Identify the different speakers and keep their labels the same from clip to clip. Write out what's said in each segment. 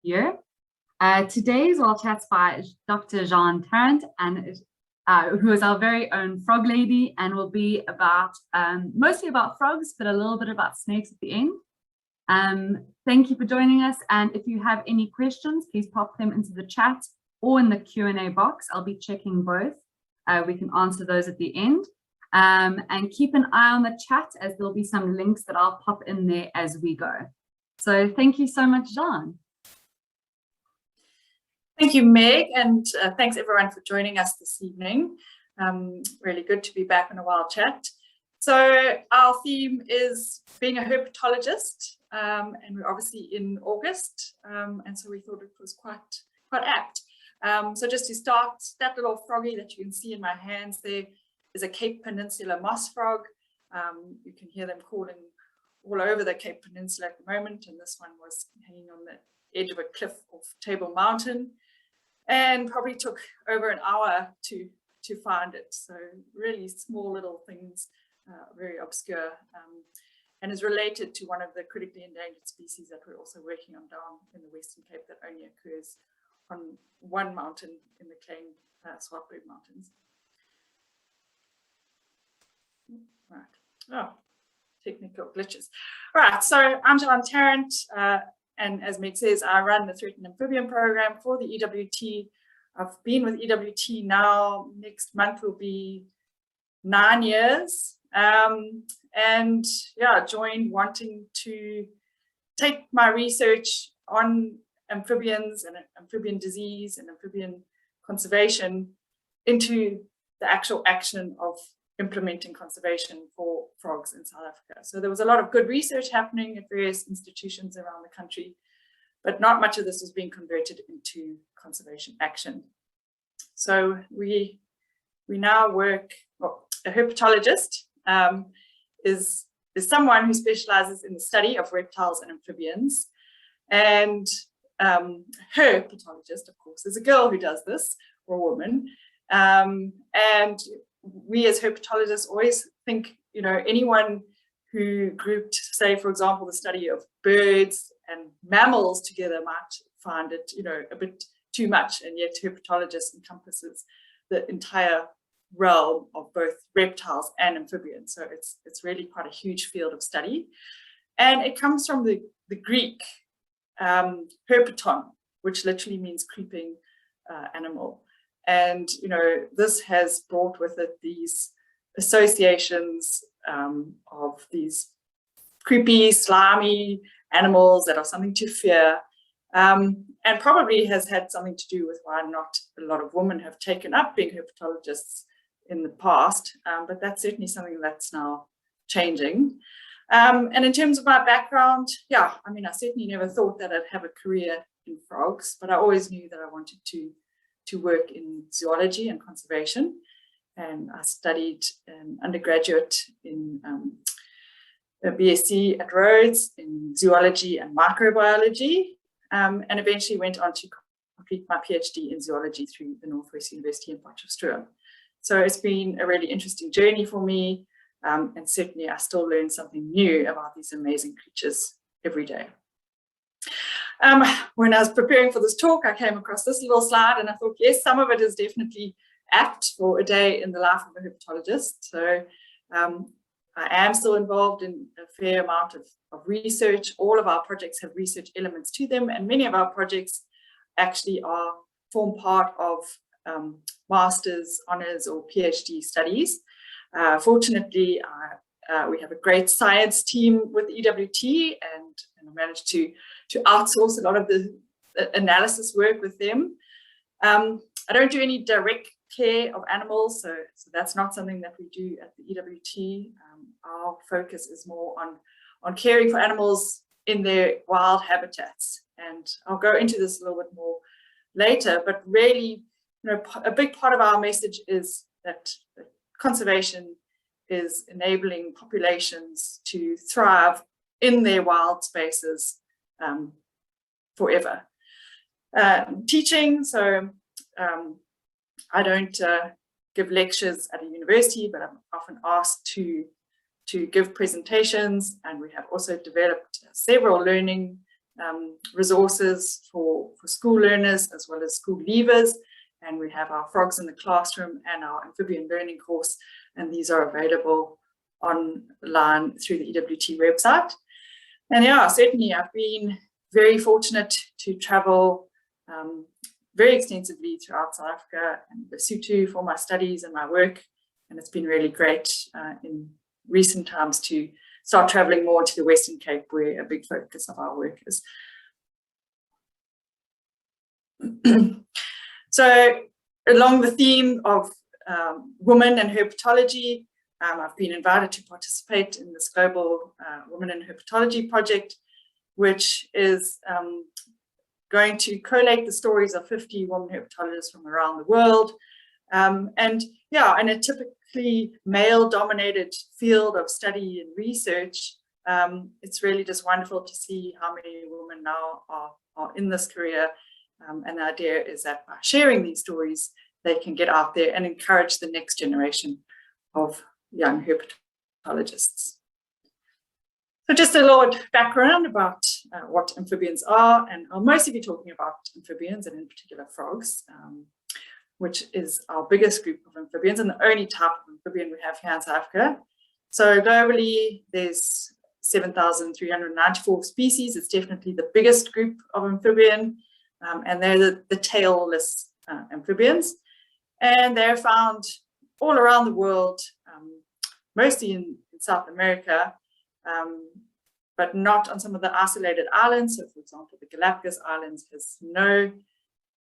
Speaker 1: year. Today's Wild Chats by Dr. Jeanne Tarrant, and who is our very own frog lady, and will be about mostly about frogs, but a little bit about snakes at the end. Thank you for joining us, and if you have any questions, please pop them into the chat or in the Q&A box. I'll be checking both. We can answer those at the end. And keep an eye on the chat, as there'll be some links that I'll pop in there as we go. So thank you so much, Jeanne.
Speaker 2: Thank you, Meg, and thanks everyone for joining us this evening. Really good to be back on a wild chat. So our theme is being a herpetologist, and we're obviously in August, and so we thought it was quite apt. So just to start, that little froggy that you can see in my hands there is a Cape Peninsula moss frog. You can hear them calling all over the Cape Peninsula at the moment, and this one was hanging on the edge of a cliff of Table Mountain, and probably took over an hour to find it. So really small little things, very obscure, and is related to one of the critically endangered species that we're also working on down in the Western Cape that only occurs on one mountain in the Klein Swartberg Mountains. Right. Oh, technical glitches. All right, so I'm Jeanne Tarrant, and as Meg says, I run the Threatened Amphibian Programme for the EWT. I've been with EWT now, next month will be 9 years, and yeah, joined wanting to take my research on amphibians and amphibian disease and amphibian conservation into the actual action of implementing conservation for frogs in South Africa. So there was a lot of good research happening at various institutions around the country, but not much of this was being converted into conservation action. So we now work, well, a herpetologist is someone who specializes in the study of reptiles and amphibians, and herpetologist, of course, is a girl who does this, or a woman, and we as herpetologists always think, you know, anyone who grouped, say, for example, the study of birds and mammals together might find it, you know, a bit too much, and yet herpetologist encompasses the entire realm of both reptiles and amphibians. So it's really quite a huge field of study, and it comes from the Greek herpeton, which literally means creeping animal. And, you know, this has brought with it these associations of these creepy, slimy animals that are something to fear, and probably has had something to do with why not a lot of women have taken up being herpetologists in the past, but that's certainly something that's now changing. And in terms of my background, yeah, I mean, I certainly never thought that I'd have a career in frogs, but I always knew that I wanted to work in zoology and conservation. And I studied an undergraduate in a BSc at Rhodes in zoology and microbiology, and eventually went on to complete my PhD in zoology through the Northwest University in Potchefstroom. So it's been a really interesting journey for me, and certainly I still learn something new about these amazing creatures every day. When I was preparing for this talk, I came across this little slide, and I thought, yes, some of it is definitely apt for a day in the life of a herpetologist. So I am still involved in a fair amount of research. All of our projects have research elements to them, and many of our projects actually form part of master's, honors, or PhD studies. Fortunately, we have a great science team with EWT, and I managed to outsource a lot of the analysis work with them. I don't do any direct care of animals, so that's not something that we do at the EWT. Our focus is more on caring for animals in their wild habitats, and I'll go into this a little bit more later, but really, you know, a big part of our message is that conservation is enabling populations to thrive in their wild spaces forever. Teaching, so I don't give lectures at a university, but I'm often asked to give presentations, and we have also developed several learning resources for school learners as well as school leavers. And we have our Frogs in the Classroom and our Amphibian Learning course, and these are available online through the EWT website. And yeah, certainly I've been very fortunate to travel very extensively throughout South Africa and Lesotho for my studies and my work. And it's been really great in recent times to start traveling more to the Western Cape, where a big focus of our work is. So along the theme of women and herpetology, I've been invited to participate in this global Women in Herpetology project, which is going to collate the stories of 50 women herpetologists from around the world. And yeah, in a typically male-dominated field of study and research, it's really just wonderful to see how many women now are in this career. And the idea is that by sharing these stories, they can get out there and encourage the next generation of young herpetologists. So just a little background about what amphibians are, and I'll mostly be talking about amphibians and in particular frogs, which is our biggest group of amphibians and the only type of amphibian we have here in South Africa. So globally, there's 7,394 species. It's definitely the biggest group of amphibian, and they're the tailless amphibians. And they're found all around the world, mostly in South America, but not on some of the isolated islands. So for example, the Galapagos Islands has no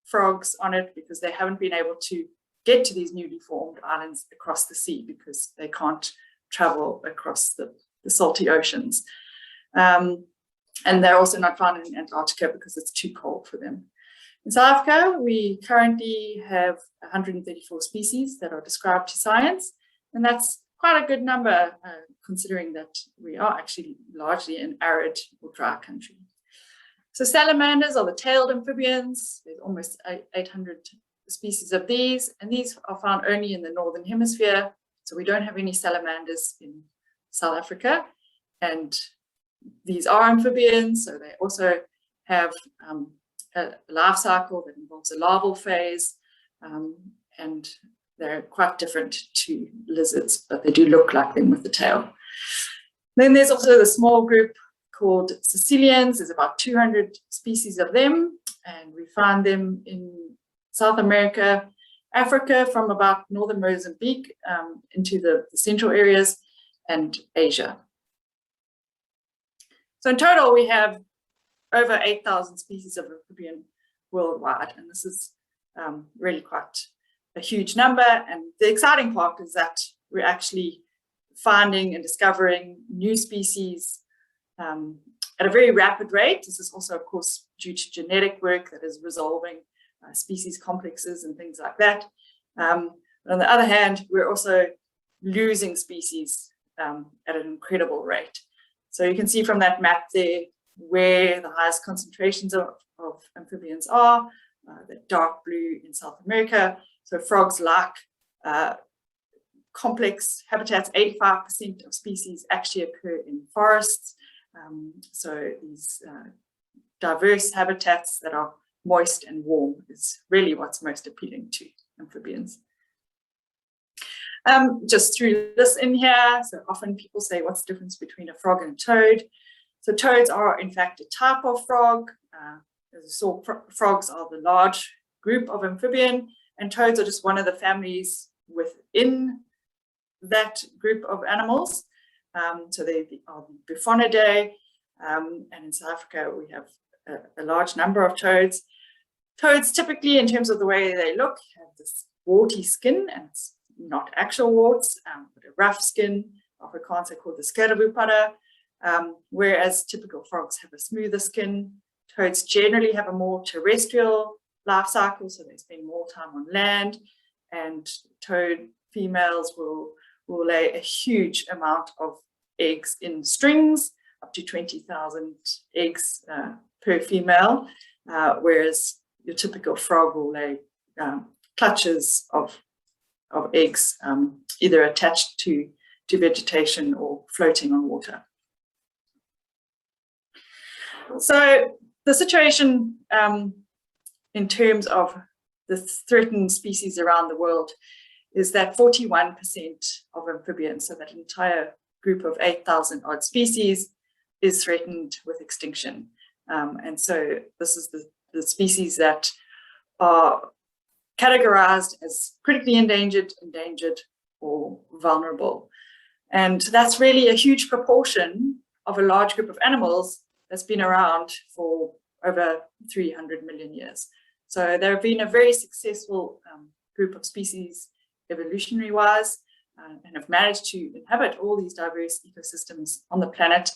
Speaker 2: frogs on it because they haven't been able to get to these newly formed islands across the sea because they can't travel across the salty oceans. And they're also not found in Antarctica because it's too cold for them. In South Africa, we currently have 134 species that are described to science, and that's quite a good number considering that we are actually largely an arid or dry country. So salamanders are the tailed amphibians. There's almost 800 species of these, and these are found only in the Northern Hemisphere. So we don't have any salamanders in South Africa, and these are amphibians. So they also have a life cycle that involves a larval phase, and they're quite different to lizards, but they do look like them with the tail. Then there's also the small group called Sicilians. There's about 200 species of them, and we find them in South America, Africa, from about northern Mozambique into the central areas, and Asia. So in total, we have over 8,000 species of amphibian worldwide, and this is really quite a huge number. And the exciting part is that we're actually finding and discovering new species at a very rapid rate. This is also, of course, due to genetic work that is resolving species complexes and things like that. But on the other hand, we're also losing species at an incredible rate. So you can see from that map there where the highest concentrations of amphibians are, the dark blue in South America. So frogs like complex habitats. 85% of species actually occur in forests. So these diverse habitats that are moist and warm is really what's most appealing to amphibians. Just threw this in here. So often people say, what's the difference between a frog and a toad? So toads are in fact a type of frog. As you saw, frogs are the large group of amphibian, and toads are just one of the families within that group of animals. So they are the Buffonidae, and in South Africa we have a large number of toads. Toads typically, in terms of the way they look, have this warty skin, and it's not actual warts, but a rough skin, Afrikaans called the scaraboupada, whereas typical frogs have a smoother skin. Toads generally have a more terrestrial life cycle, so they spend more time on land, and toad females will lay a huge amount of eggs in strings, up to 20,000 eggs per female, whereas your typical frog will lay clutches of eggs, either attached to vegetation or floating on water. So the situation in terms of the threatened species around the world is that 41% of amphibians, so that entire group of 8,000 odd species, is threatened with extinction. And so this is the species that are categorized as critically endangered, endangered, or vulnerable. And that's really a huge proportion of a large group of animals that's been around for over 300 million years. So there have been a very successful group of species evolutionary-wise and have managed to inhabit all these diverse ecosystems on the planet,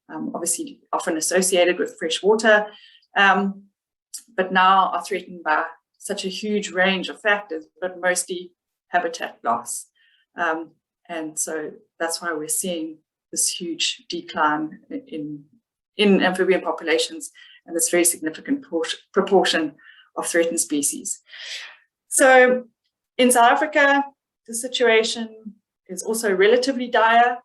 Speaker 2: obviously often associated with fresh water, but now are threatened by such a huge range of factors, but mostly habitat loss. And so that's why we're seeing this huge decline in amphibian populations and this very significant proportion of threatened species. So in South Africa, the situation is also relatively dire.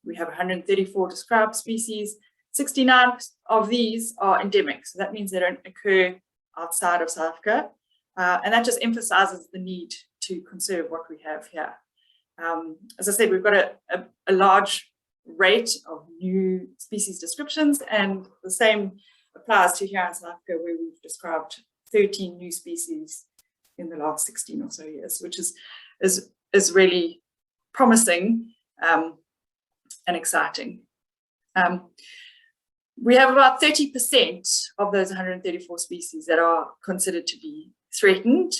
Speaker 2: We have 134 described species. 69 of these are endemic. So that means they don't occur outside of South Africa. And that just emphasizes the need to conserve what we have here. As I said, we've got a large rate of new species descriptions, and the same applies to here in South Africa, where we've described 13 new species in the last 16 or so years, which is really promising and exciting. We have about 30% of those 134 species that are considered to be threatened,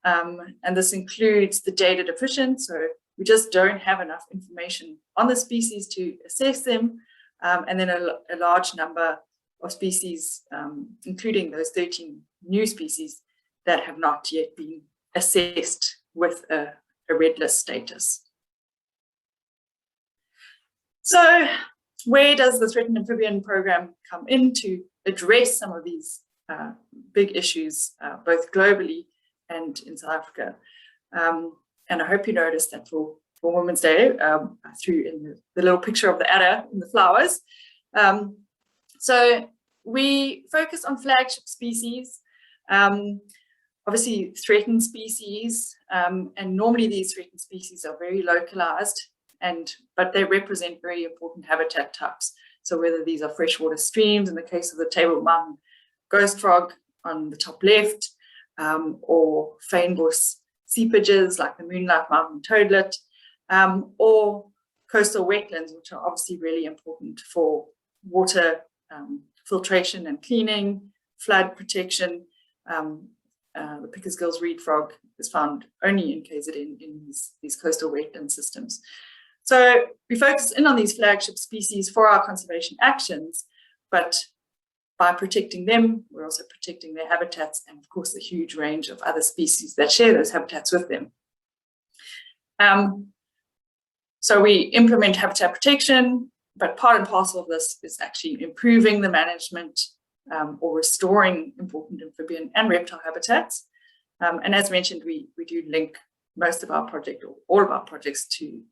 Speaker 2: and this includes the data deficient, so we just don't have enough information on the species to assess them, and then a large number of species, including those 13 new species that have not yet been assessed with a red list status. So where does the Threatened Amphibian Programme come in to address some of these big issues, both globally and in South Africa? And I hope you noticed that for Women's Day, I threw in the little picture of the adder in the flowers. So we focus on flagship species, obviously threatened species, and normally these threatened species are very localized, but they represent very important habitat types. So whether these are freshwater streams, in the case of the Table Mountain ghost frog on the top left, or fynbos seepages like the Moonlight Mountain toadlet, or coastal wetlands, which are obviously really important for water filtration and cleaning, flood protection. The Pickersgill's reed frog is found only in KZN in these coastal wetland systems. So we focus in on these flagship species for our conservation actions, but by protecting them, we're also protecting their habitats and, of course, the huge range of other species that share those habitats with them. So we implement habitat protection, but part and parcel of this is actually improving the management or restoring important amphibian and reptile habitats. And as mentioned, we do link most of our project, or all of our projects, to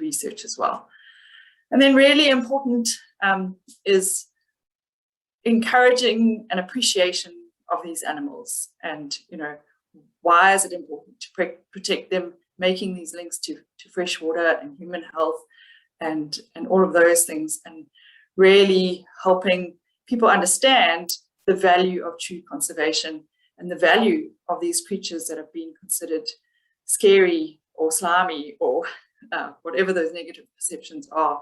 Speaker 2: research as well. And then really important is encouraging an appreciation of these animals, and why is it important to protect them, making these links to freshwater and human health and all of those things, and really helping people understand the value of true conservation and the value of these creatures that have been considered scary or slimy or whatever those negative perceptions are.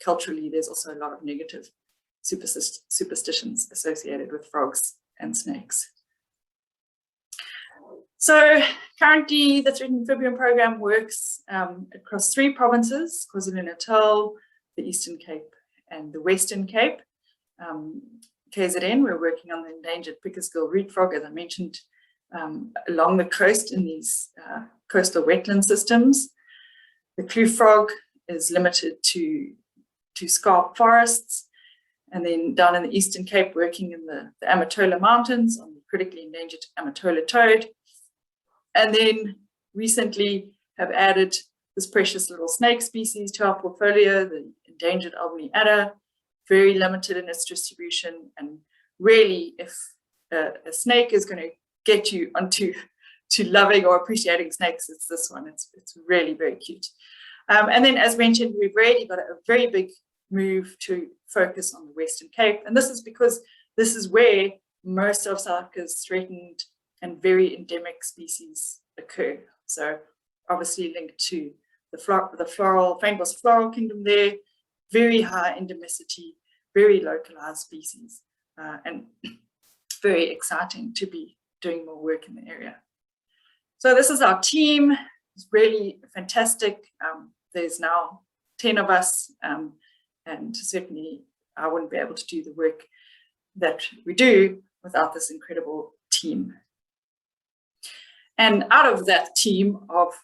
Speaker 2: Culturally, there's also a lot of negative superstitions associated with frogs and snakes. So currently, the Threatened Amphibian Programme works across 3 provinces: KwaZulu-Natal, the Eastern Cape, and the Western Cape. KZN, we're working on the endangered Pickersgill reed frog, as I mentioned, along the coast in these coastal wetland systems. The kloof frog is limited to scarp forests. And then down in the Eastern Cape, working in the Amatola Mountains on the critically endangered Amatola toad. And then recently have added this precious little snake species to our portfolio, the endangered Albany adder, very limited in its distribution. And really, if a snake is going to get you onto loving or appreciating snakes, it's this one. It's really very cute. And then, as mentioned, we've really got a very big move to focus on the Western Cape. And this is because this is where most of South Africa's threatened and very endemic species occur. So obviously linked to the floral, fynbos floral kingdom there, very high endemicity, very localized species, and very exciting to be doing more work in the area. So this is our team. It's really fantastic. There's now 10 of us, and certainly I wouldn't be able to do the work that we do without this incredible team. And out of that team of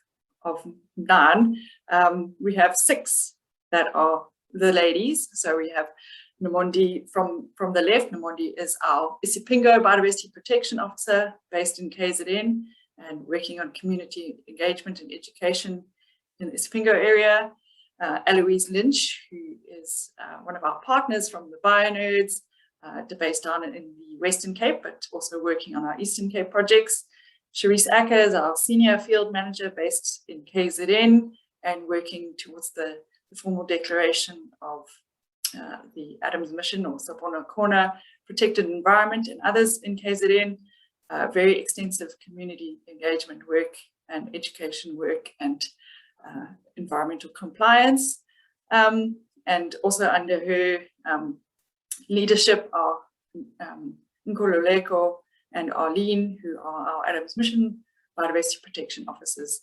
Speaker 2: 9, we have 6 that are the ladies. So we have Nomondi from the left. Nomondi is our Isipingo Biodiversity Protection Officer based in KZN and working on community engagement and education in the Isipingo area. Eloise Lynch, who is one of our partners from the BioNerds, based down in the Western Cape, but also working on our Eastern Cape projects. Charisse Acker is our Senior Field Manager based in KZN and working towards the formal declaration of the Adams Mission or Sapona Corner Protected Environment and others in KZN. Very extensive community engagement work and education work and environmental compliance. And also under her leadership are Nkololeko and Arlene, who are our Adams Mission Biodiversity Protection Officers.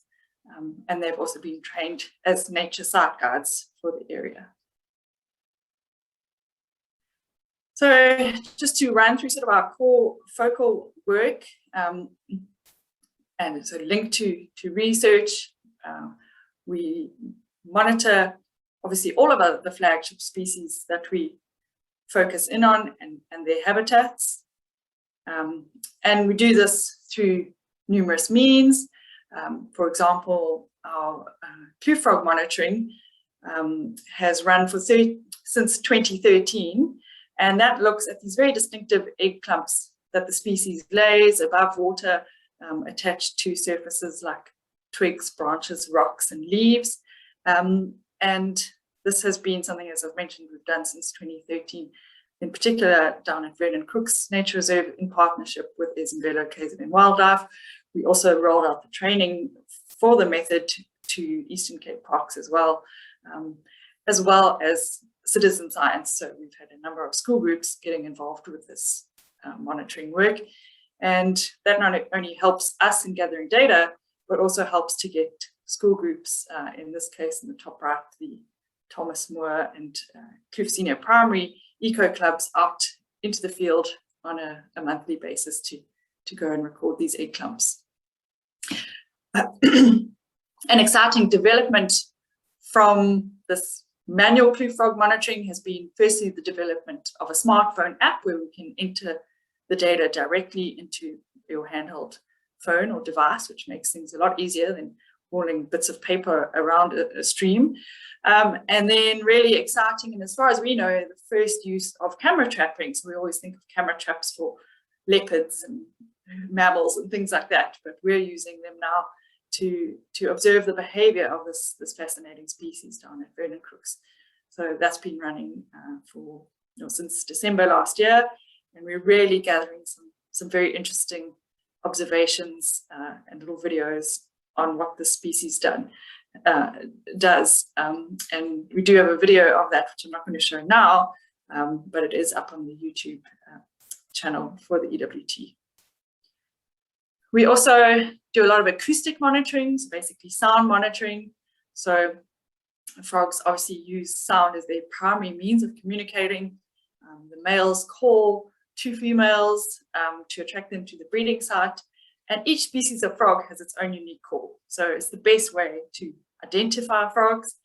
Speaker 2: And they've also been trained as nature site guides for the area. So just to run through sort of our core focal work, and so linked to research, we monitor obviously all of the flagship species that we focus in on and their habitats. And we do this through numerous means. For example, our kloof frog monitoring has run since 2013, and that looks at these very distinctive egg clumps that the species lays above water, attached to surfaces like twigs, branches, rocks, and leaves. And this has been something, as I've mentioned, we've done since 2013, in particular down at Vernon Crooks Nature Reserve in partnership with Isabella KZN Wildlife. We also rolled out the training for the method to Eastern Cape parks as well as citizen science. So we've had a number of school groups getting involved with this monitoring work. And that not only helps us in gathering data, but also helps to get school groups, in this case, in the top right, the Thomas Moore and Kloof Senior Primary Eco Clubs out into the field on a monthly basis to go and record these egg clumps. An exciting development from this manual kloof frog monitoring has been firstly the development of a smartphone app where we can enter the data directly into your handheld phone or device, which makes things a lot easier than hauling bits of paper around a stream. And then really exciting, and as far as we know, the first use of camera trapping. So we always think of camera traps for leopards and mammals and things like that, but we're using them now to observe the behavior of this fascinating species down at Vernon Crooks. So that's been running since December last year, and we're really gathering some very interesting observations and little videos on what the species does. And we do have a video of that, which I'm not going to show now, but it is up on the YouTube channel for the EWT. We also do a lot of acoustic monitoring, so basically sound monitoring. So frogs obviously use sound as their primary means of communicating. The males call to females to attract them to the breeding site. And each species of frog has its own unique call. So it's the best way to identify frogs.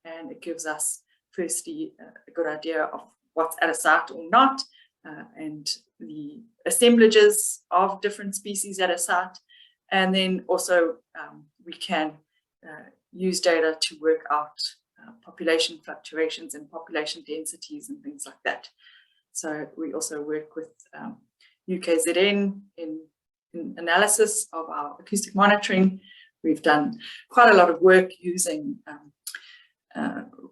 Speaker 2: And it gives us, firstly, a good idea of what's at a site or not, and the assemblages of different species at a site. And then also we can use data to work out population fluctuations and population densities and things like that. So we also work with UKZN in analysis of our acoustic monitoring. We've done quite a lot of work using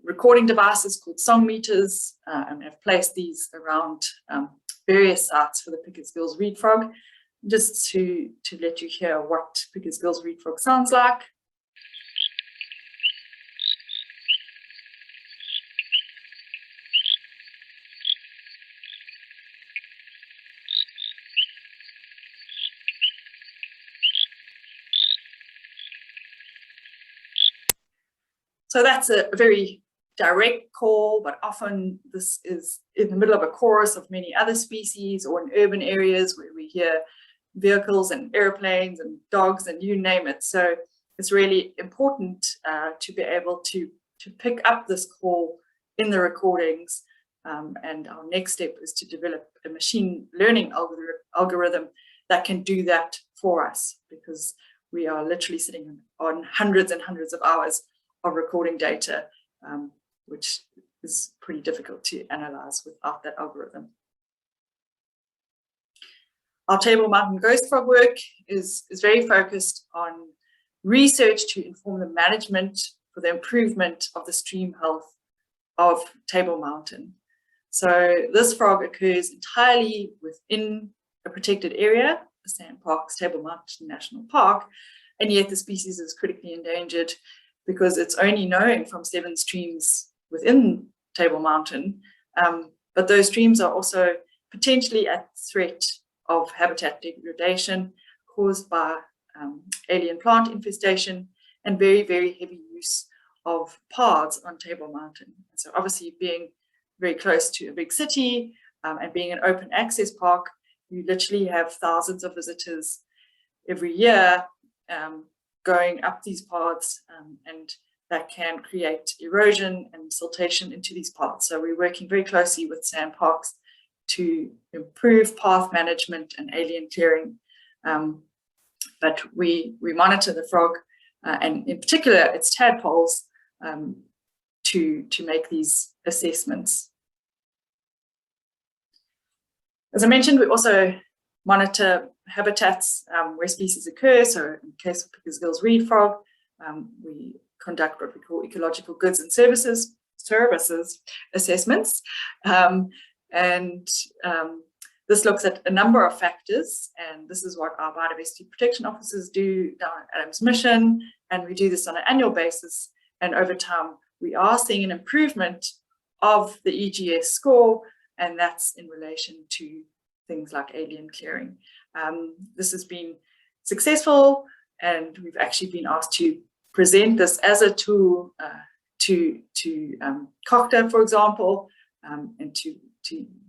Speaker 2: recording devices called song meters, and have placed these around various sites for the Pickersgill's reed frog, just to let you hear what Pickersgill's reed frog sounds like. So that's a very direct call, but often this is in the middle of a chorus of many other species, or in urban areas where we hear vehicles and airplanes and dogs and you name it. So it's really important to be able to pick up this call in the recordings. And our next step is to develop a machine learning algorithm that can do that for us, because we are literally sitting on hundreds and hundreds of hours of recording data, which is pretty difficult to analyze without that algorithm. Our Table Mountain ghost frog work is very focused on research to inform the management for the improvement of the stream health of Table Mountain. So this frog occurs entirely within a protected area, the Sandparks Table Mountain National Park, and yet the species is critically endangered because it's only known from 7 streams within Table Mountain, but those streams are also potentially at threat of habitat degradation caused by alien plant infestation and very, very heavy use of paths on Table Mountain. And so obviously being very close to a big city and being an open access park, you literally have thousands of visitors every year going up these paths, and that can create erosion and siltation into these paths. So we're working very closely with Sandparks to improve path management and alien clearing. But we monitor the frog and in particular its tadpoles to make these assessments. As I mentioned, we also monitor habitats where species occur. So in the case of Pickersgill's reed frog, we conduct what we call ecological goods and services assessments. This looks at a number of factors, and this is what our biodiversity protection officers do down at Adams Mission, and we do this on an annual basis. And over time, we are seeing an improvement of the EGS score, and that's in relation to things like alien clearing. This has been successful, and we've actually been asked to present this as a tool to COCTA, for example, and to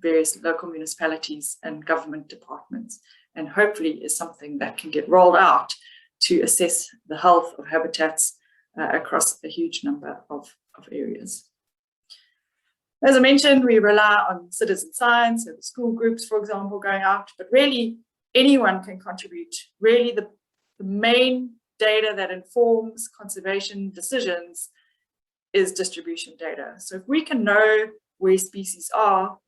Speaker 2: various local municipalities and government departments, and hopefully is something that can get rolled out to assess the health of habitats across a huge number of areas. As I mentioned, we rely on citizen science, so the school groups, for example, going out, but really anyone can contribute. Really the main data that informs conservation decisions is distribution data. So if we can know where species are,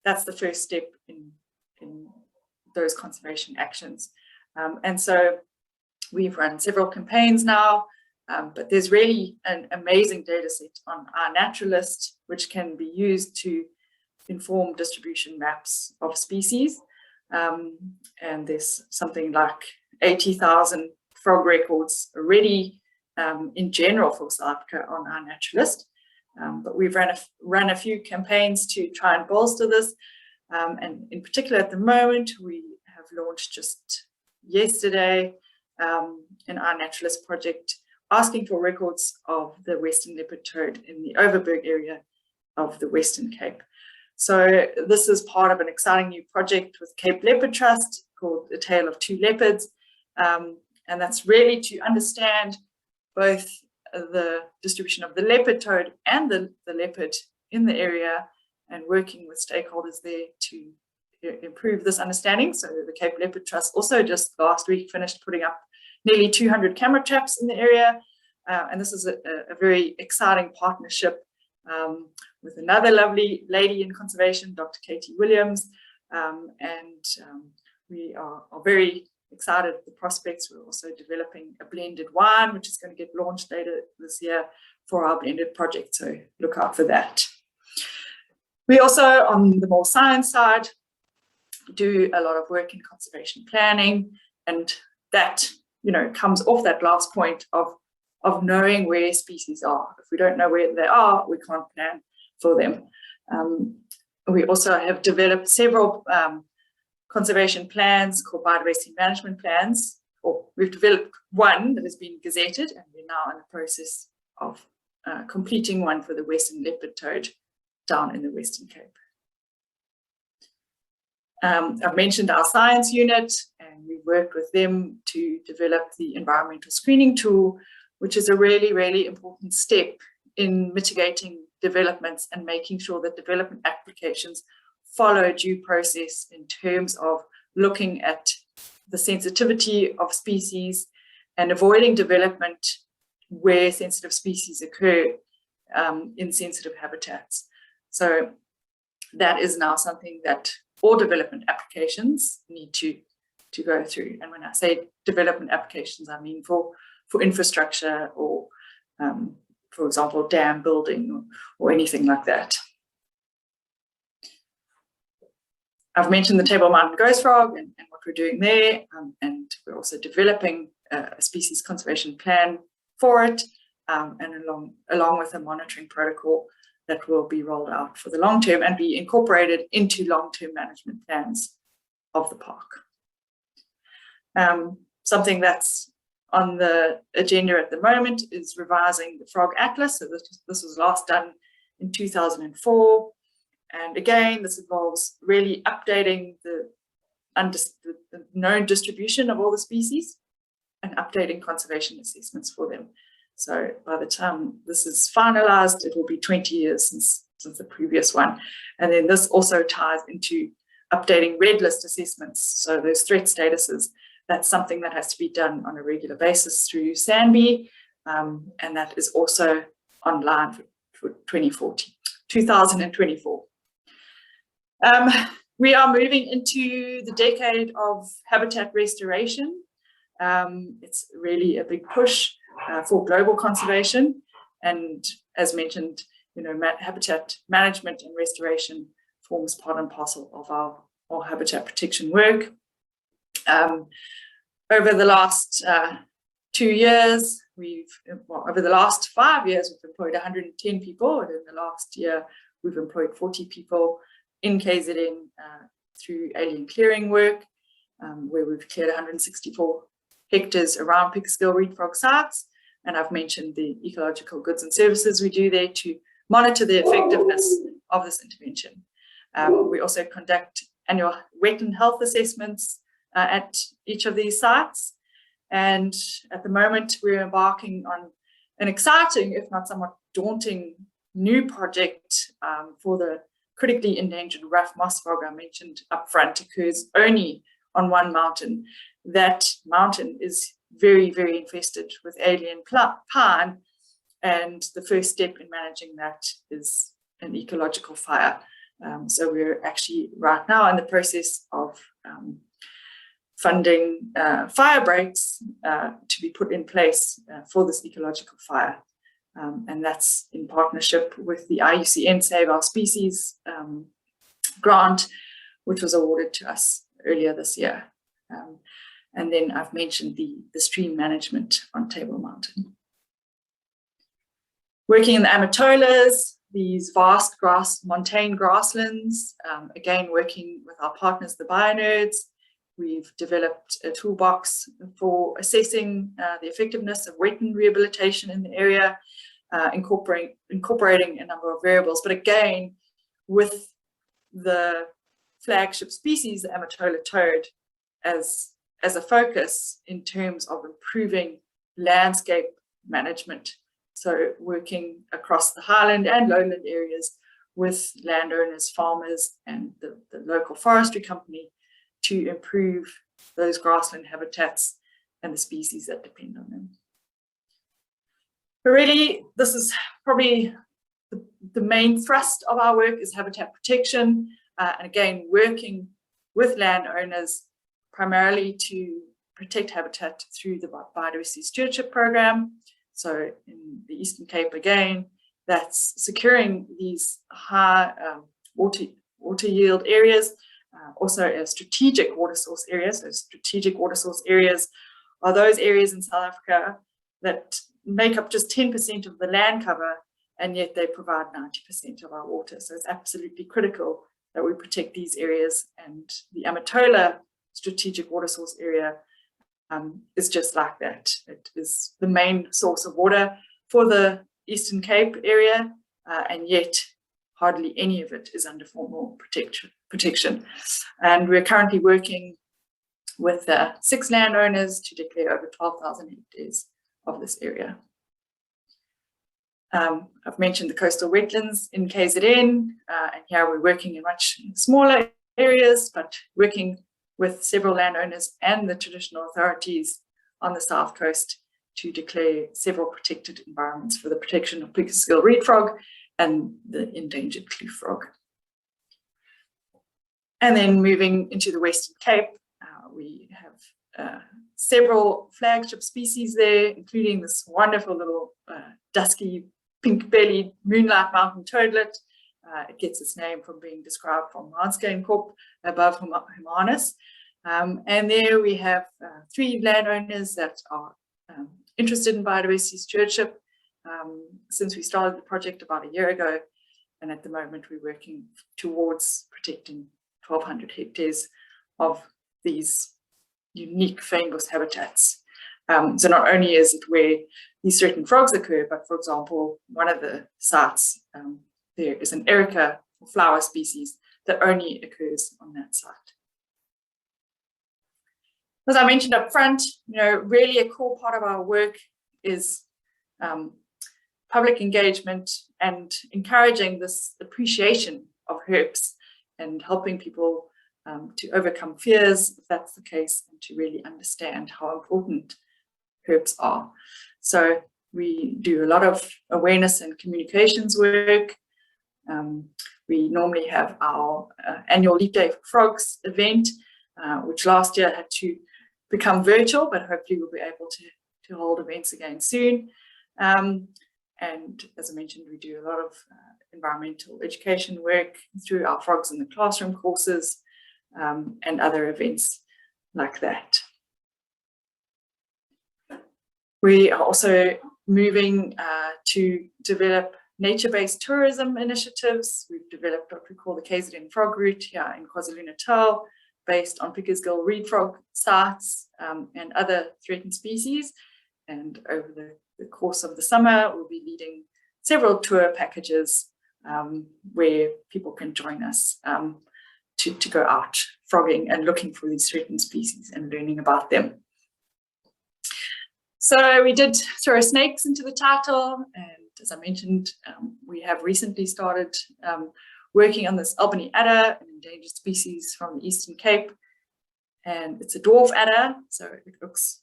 Speaker 2: that's the first step in those conservation actions. And so we've run several campaigns now, but there's really an amazing data set on our naturalist, which can be used to inform distribution maps of species. And there's something like 80,000 frog records already in general for South Africa on our naturalist. But we've run a few campaigns to try and bolster this. And in particular at the moment, we have launched just yesterday in our naturalist project, asking for records of the Western leopard toad in the Overberg area of the Western Cape. So this is part of an exciting new project with Cape Leopard Trust called A Tale of Two Leopards. And that's really to understand both the distribution of the leopard toad and the leopard in the area, and working with stakeholders there to improve this understanding. So the Cape Leopard Trust also just last week finished putting up nearly 200 camera traps in the area, and this is a very exciting partnership with another lovely lady in conservation, Dr. Katie Williams, and we are very excited at the prospects. We're also developing a blended wine, which is going to get launched later this year for our blended project, so look out for that. We also, on the more science side, do a lot of work in conservation planning, and that, you know, comes off that last point of knowing where species are. If we don't know where they are, we can't plan for them. We also have developed several conservation plans called biodiversity management plans, or we've developed one that has been gazetted, and we're now in the process of completing one for the western leopard toad down in the Western Cape. I've mentioned our science unit, and we worked with them to develop the environmental screening tool, which is a really, really important step in mitigating developments and making sure that development applications follow due process in terms of looking at the sensitivity of species and avoiding development where sensitive species occur in sensitive habitats. So that is now something that all development applications need to go through. And when I say development applications, I mean for infrastructure or, for example, dam building or anything like that. I've mentioned the Table Mountain ghost frog and what we're doing there, and we're also developing a species conservation plan for it, and along with a monitoring protocol that will be rolled out for the long term and be incorporated into long-term management plans of the park. Something that's on the agenda at the moment is revising the Frog Atlas. So this was last done in 2004. And again, this involves really updating the known distribution of all the species and updating conservation assessments for them. So by the time this is finalized, it will be 20 years since the previous one. And then this also ties into updating red list assessments. So those threat statuses, that's something that has to be done on a regular basis through SANBI, and that is also online for 2024. We are moving into the decade of habitat restoration. It's really a big push for global conservation, and as mentioned, you know, habitat management and restoration forms part and parcel of our habitat protection work. Over the last 2 years, over the last 5 years, we've employed 110 people, and in the last year, we've employed 40 people in KZN through alien clearing work, where we've cleared 164 hectares around Pickersgill reed frog sites. And I've mentioned the ecological goods and services we do there to monitor the effectiveness of this intervention. We also conduct annual wetland health assessments at each of these sites. And at the moment, we're embarking on an exciting, if not somewhat daunting, new project for the critically endangered rough moss frog I mentioned up front. Occurs only on one mountain. That mountain is very, very infested with alien pine, and the first step in managing that is an ecological fire. So we're actually right now in the process of funding fire breaks to be put in place for this ecological fire. And that's in partnership with the IUCN Save Our Species grant, which was awarded to us earlier this year. And then I've mentioned the stream management on Table Mountain. Working in the Amatolas, these vast montane grasslands, again, working with our partners, the BioNerds, we've developed a toolbox for assessing the effectiveness of wetland rehabilitation in the area, incorporating a number of variables, but again, with the flagship species, the Amatola toad, as a focus in terms of improving landscape management. So working across the highland and lowland areas with landowners, farmers, and the local forestry company to improve those grassland habitats and the species that depend on them. But really, this is probably the main thrust of our work is habitat protection, and again, working with landowners primarily to protect habitat through the biodiversity stewardship program. So in the Eastern Cape, again, that's securing these high water yield areas, also a strategic water source areas. So strategic water source areas are those areas in South Africa that make up just 10% of the land cover, and yet they provide 90% of our water. So it's absolutely critical that we protect these areas, and the Amatola strategic water source area is just like that. It is the main source of water for the Eastern Cape area, and yet hardly any of it is under formal protection. And we're currently working with 6 landowners to declare over 12,000 hectares of this area. I've mentioned the coastal wetlands in KZN, and here we're working in much smaller areas, but working with several landowners and the traditional authorities on the south coast to declare several protected environments for the protection of Pickersgill reed frog and the endangered kloof frog. And then moving into the Western Cape, we have several flagship species there, including this wonderful little dusky pink-bellied moonlight mountain toadlet. It gets its name from being described from Maanskeenkop above Hermanus. And there we have 3 landowners that are interested in biodiversity stewardship since we started the project about a year ago. And at the moment, we're working towards protecting 1,200 hectares of these unique fynbos habitats. So not only is it where these threatened frogs occur, but for example, one of the sites, there is an erica flower species that only occurs on that site. As I mentioned up front, really a core part of our work is public engagement and encouraging this appreciation of herps and helping people to overcome fears, if that's the case, and to really understand how important herps are. So we do a lot of awareness and communications work. We normally have our annual Leap Day for Frogs event, which last year had to become virtual, but hopefully we'll be able to hold events again soon. And as I mentioned, we do a lot of environmental education work through our Frogs in the Classroom courses and other events like that. We are also moving to develop nature-based tourism initiatives. We've developed what we call the KZN Frog Route here in KwaZulu-Natal, based on Pickersgill reed frog sites and other threatened species. And over the course of the summer, we'll be leading several tour packages where people can join us to go out frogging and looking for these threatened species and learning about them. So we did throw snakes into the title, and as I mentioned, we have recently started working on this Albany adder, an endangered species from the Eastern Cape, and it's a dwarf adder, so it looks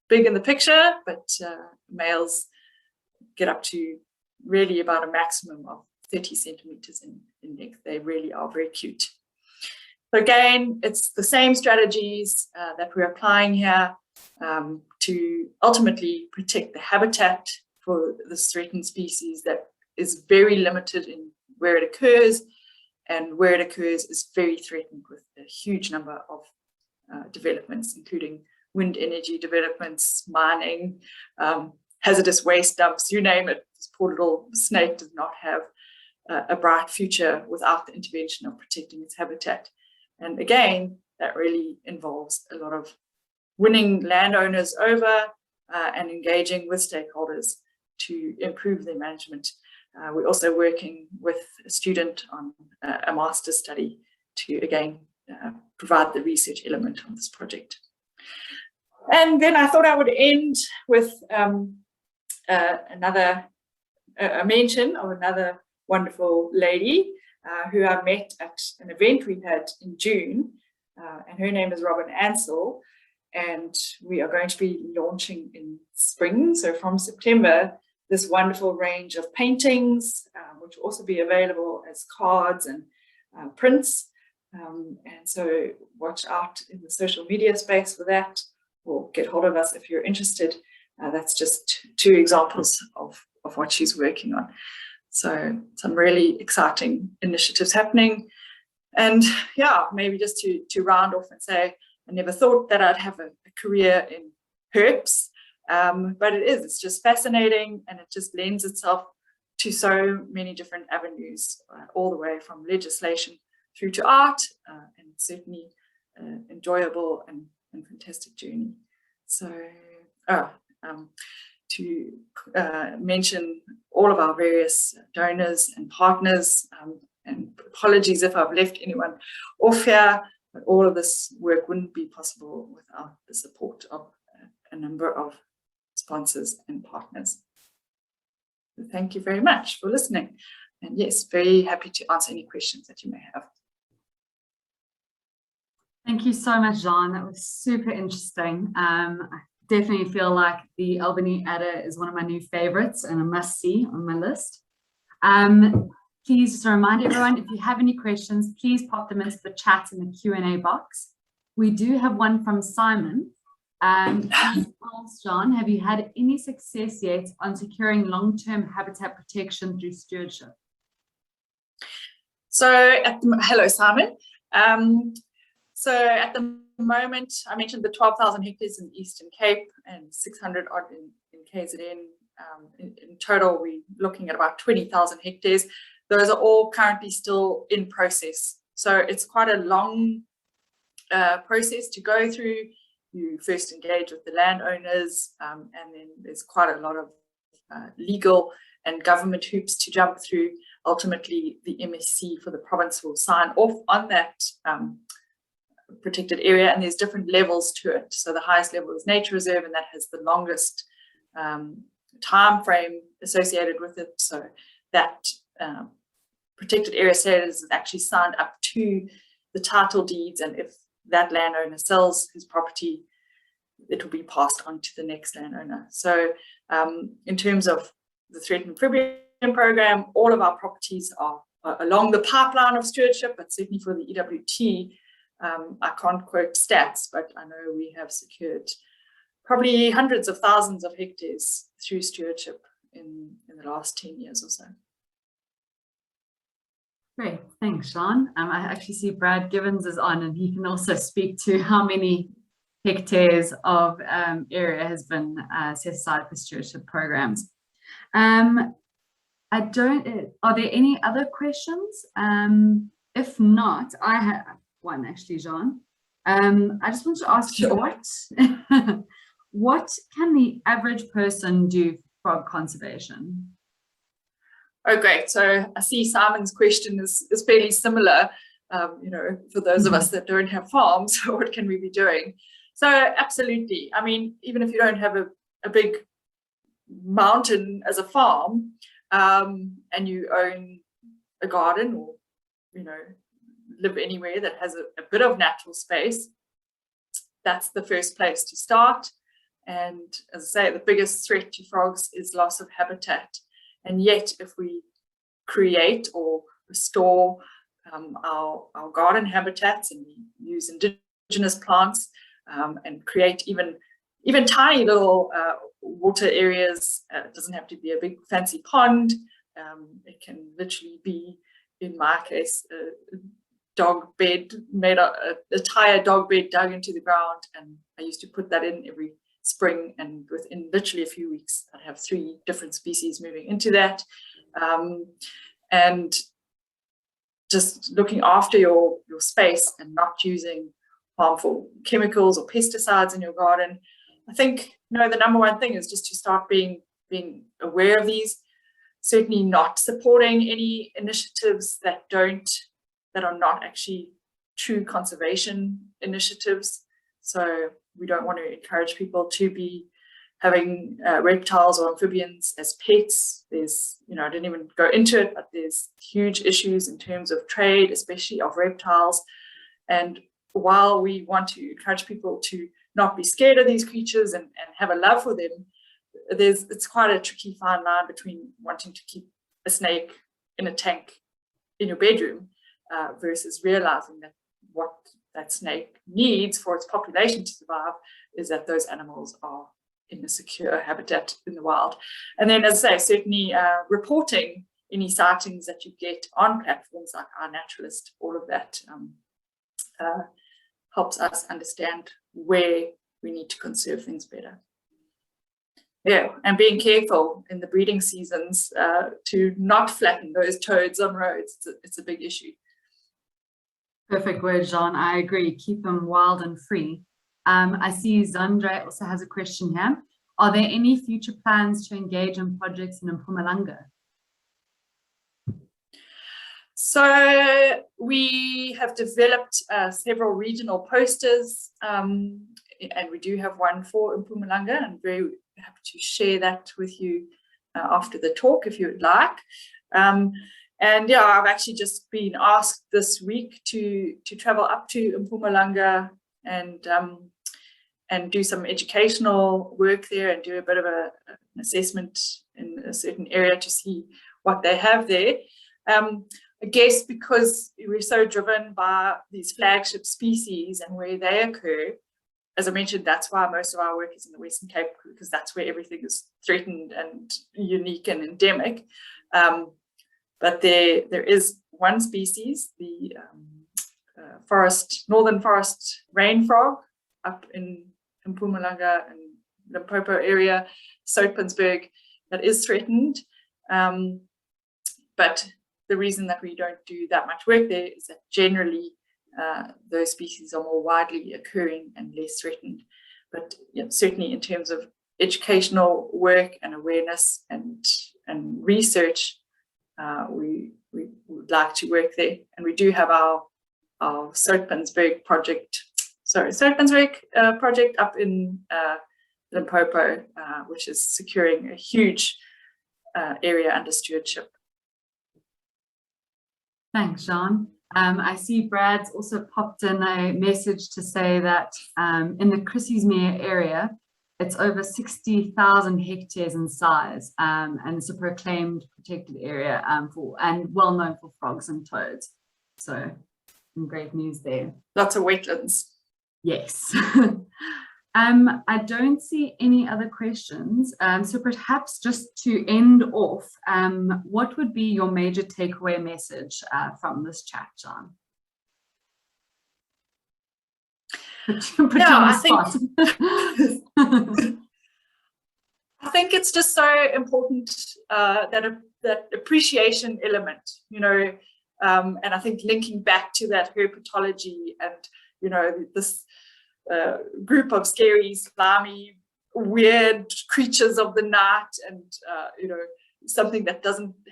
Speaker 2: big in the picture, but males get up to really about a maximum of 30 centimeters in length. They really are very cute. So again, it's the same strategies that we're applying here to ultimately protect the habitat for this threatened species that is very limited in where it occurs, and where it occurs is very threatened with a huge number of developments, including wind energy developments, mining, hazardous waste dumps, you name it. This poor little snake does not have a bright future without the intervention of protecting its habitat. And again, that really involves a lot of winning landowners over and engaging with stakeholders to improve their management. We're also working with a student on a master's study to, again, provide the research element of this project. And then I thought I would end with another mention of another wonderful lady who I met at an event we had in June, and her name is Robin Ansell, and we are going to be launching in spring. So from September, this wonderful range of paintings, which will also be available as cards and prints. And so watch out in the social media space for that, or get hold of us if you're interested. That's just 2 examples of what she's working on. So some really exciting initiatives happening. And yeah, maybe just to round off and say, I never thought that I'd have a career in herps, but it's just fascinating, and it just lends itself to so many different avenues, all the way from legislation through to art, and certainly enjoyable and fantastic journey. So to mention all of our various donors and partners, and apologies if I've left anyone off here, but all of this work wouldn't be possible without the support of a number of sponsors and partners. So thank you very much for listening. And yes, very happy to answer any questions that you may have.
Speaker 1: Thank you so much, Jeanne. That was super interesting. I definitely feel like the Albany Adder is one of my new favorites and a must-see on my list. Please just a reminder, everyone, if you have any questions, please pop them into the chat in the Q&A box. We do have one from Simon. Please ask Jeanne, have you had any success yet on securing long-term habitat protection through stewardship?
Speaker 2: So, hello, Simon. So at the moment, I mentioned the 12,000 hectares in the Eastern Cape and 600 odd in KZN. In total, we're looking at about 20,000 hectares. Those are all currently still in process. So it's quite a long process to go through. You first engage with the landowners, and then there's quite a lot of legal and government hoops to jump through. Ultimately, the MSC for the province will sign off on that protected area, and there's different levels to it. So the highest level is nature reserve, and that has the longest time frame associated with it. So that protected area status is actually signed up to the title deeds, and if that landowner sells his property, it will be passed on to the next landowner. So in terms of the Threatened Amphibian Programme, all of our properties are along the pipeline of stewardship, but certainly for the EWT, I can't quote stats, but I know we have secured probably hundreds of thousands of hectares through stewardship in the last 10 years or so.
Speaker 1: Great, thanks, Jeanne. I actually see Brad Givens is on, and he can also speak to how many hectares of area has been set aside for stewardship programs. Are there any other questions? If not, I have one actually, Jeanne. I just want to ask you, what can the average person do for frog conservation?
Speaker 2: Oh, great. So I see Simon's question is fairly similar, for those of us that don't have farms, what can we be doing? So absolutely. I mean, even if you don't have a big mountain as a farm, and you own a garden, or, live anywhere that has a bit of natural space, that's the first place to start. And as I say, the biggest threat to frogs is loss of habitat. And yet, if we create or restore our garden habitats, and we use indigenous plants, and create even tiny little water areas, it doesn't have to be a big fancy pond. It can literally be, in my case, a dog bed, made a tire dog bed dug into the ground, and I used to put that in every spring, and within literally a few weeks I'd have 3 different species moving into that. And just looking after your space and not using harmful chemicals or pesticides in your garden. I think the number one thing is just to start being aware of these, certainly not supporting any initiatives that are not actually true conservation initiatives. So we don't want to encourage people to be having reptiles or amphibians as pets. There's, I didn't even go into it, but there's huge issues in terms of trade, especially of reptiles. And while we want to encourage people to not be scared of these creatures and have a love for them, it's quite a tricky fine line between wanting to keep a snake in a tank in your bedroom versus realizing that what that snake needs for its population to survive is that those animals are in a secure habitat in the wild. And then, as I say, certainly reporting any sightings that you get on platforms like iNaturalist, all of that helps us understand where we need to conserve things better. Yeah, and being careful in the breeding seasons to not flatten those toads on roads. It's a big issue.
Speaker 1: Perfect word, Jeanne. I agree. Keep them wild and free. I see Zandra also has a question here. Are there any future plans to engage in projects in Mpumalanga?
Speaker 2: So we have developed several regional posters, and we do have one for Mpumalanga. I'm very happy to share that with you after the talk if you would like. And yeah, I've actually just been asked this week to travel up to Mpumalanga and do some educational work there and do a bit of an assessment in a certain area to see what they have there. I guess because we're so driven by these flagship species and where they occur, as I mentioned, that's why most of our work is in the Western Cape, because that's where everything is threatened and unique and endemic. But there is one species, the northern forest rain frog up in Mpumalanga and Limpopo area, Soutpansberg, that is threatened. But the reason that we don't do that much work there is that generally those species are more widely occurring and less threatened. But certainly in terms of educational work and awareness and research, we would like to work there. And we do have our Soutpansberg project, project up in Limpopo, which is securing a huge area under stewardship.
Speaker 1: Thanks, Jeanne. I see Brad's also popped in a message to say that in the Chrissiesmeer area, it's over 60,000 hectares in size, and it's a proclaimed protected area and well known for frogs and toads. So some great news there.
Speaker 2: Lots of wetlands.
Speaker 1: Yes. I don't see any other questions. So perhaps just to end off, what would be your major takeaway message from this chat, Jeanne?
Speaker 2: I think it's just so important that appreciation element, and I think linking back to that herpetology and this group of scary, slimy, weird creatures of the night, and something that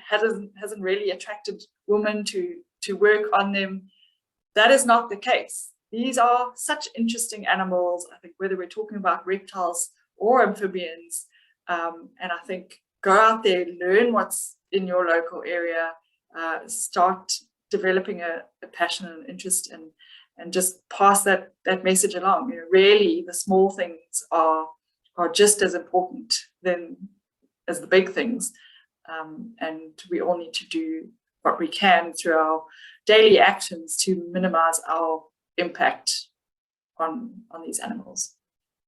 Speaker 2: hasn't really attracted women to work on them. That is not the case. These are such interesting animals. I think whether we're talking about reptiles or amphibians, and I think go out there, learn what's in your local area, start developing a passion and interest, and just pass that message along. Really, the small things are just as important as the big things, and we all need to do what we can through our daily actions to minimize our impact on these animals.